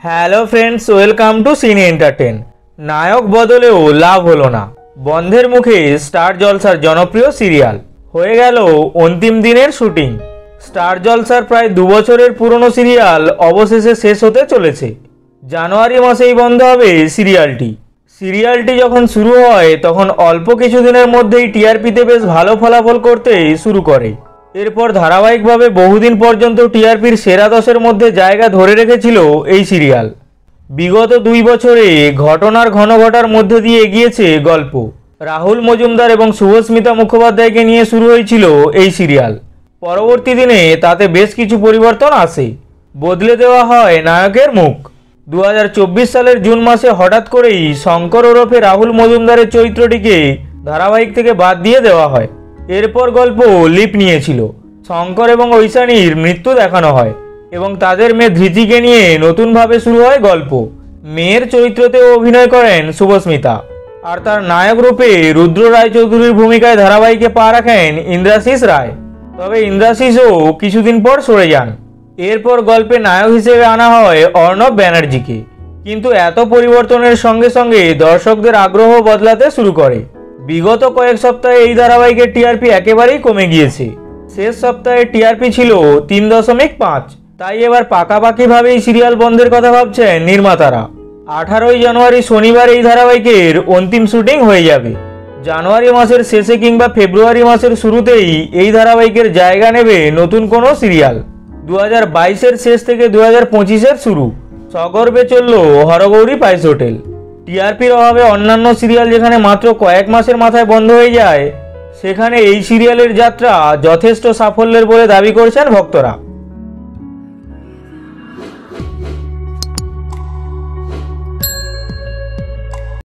Hello friends, welcome to cine entertain. নায়ক বদলেও লাভ হলো না, বন্ধের মুখে স্টার জলসার জনপ্রিয় সিরিয়াল। হয়ে গেল অন্তিম দিনের শুটিং। স্টার জলসার প্রায় 2 বছরের পুরনো সিরিয়াল অবশেষে শেষ হতে চলেছে। জানুয়ারি মাসেই বন্ধ হবে সিরিয়ালটি যখন শুরু হয় তখন অল্প কিছুদিনের মধ্যেই টিআরপিতে বেশ ভালো ফলাফল করতে শুরু করে। এরপর ধারাবাহিকভাবে বহুদিন পর্যন্ত টিআরপির সেরা 10-এর মধ্যে জায়গা ধরে রেখেছিল এই সিরিয়াল। বিগত 2 বছরে ঘটনার ঘনঘটার মধ্যে দিয়ে এগিয়েছে গল্প। রাহুল মজুমদার এবং শুভস্মিতা মুখোপাধ্যায়কে নিয়ে শুরু হয়েছিল এই সিরিয়াল। পরবর্তী দিনে তাতে বেশ কিছু পরিবর্তন আসে, বদলে দেওয়া হয় নায়কের মুখ। 2024 সালের জুন মাসে হঠাৎ করেই শঙ্কর ওরফে রাহুল মজুমদারের চরিত্রটিকে ধারাবাহিক থেকে বাদ দিয়ে দেওয়া হয়। এরপর গল্প লিপ নিয়েছিল। শঙ্কর এবং ঐশানীর মৃত্যু দেখানো হয় এবং তাদের মেয়ে ধৃতিকে নিয়ে নতুনভাবে শুরু হয় গল্প। মেয়ের চরিত্রতেও অভিনয় করেন শুভস্মিতা, আর তার নায়ক রূপে রুদ্র রায়চৌধুরীর ভূমিকায় ধারাবাহিকে পা রাখেন ইন্দ্রাশিস রায়। তবে ইন্দ্রাশিসও কিছুদিন পর সরে যান। এরপর গল্পে নায়ক হিসেবে আনা হয় অর্ণব ব্যানার্জিকে। কিন্তু এত পরিবর্তনের সঙ্গে সঙ্গে দর্শকদের আগ্রহ বদলাতে শুরু করে। বিগত কয়েক সপ্তাহে এই ধারাবাহিকের টিআরপি একেবারেই কমে গিয়েছে। শেষ সপ্তাহে টিআরপি ছিল 3.5। তাই এবার পাকাপাকিভাবেই সিরিয়াল বন্ধের কথা ভাবছেন নির্মাতারা। 18ই জানুয়ারি শনিবার এই ধারাবাহিকের অন্তিম শুটিং হয়ে যাবে। জানুয়ারি মাসের শেষে কিংবা ফেব্রুয়ারি মাসের শুরুতেই এই ধারাবাহিকের জায়গা নেবে নতুন কোনো সিরিয়াল। 2022-এর শেষ থেকে 2025-এর শুরু। সগর্বে চলল হরগৌরী পাইস হোটেল। টিআরপির অভাবে অন্যান্য সিরিয়াল যেখানে মাত্র কয়েক মাসের মাথায় বন্ধ হয়ে যায়, সেখানে এই সিরিয়ালের যাত্রা যথেষ্ট সাফল্যের বলে দাবি করছেন ভক্তরা।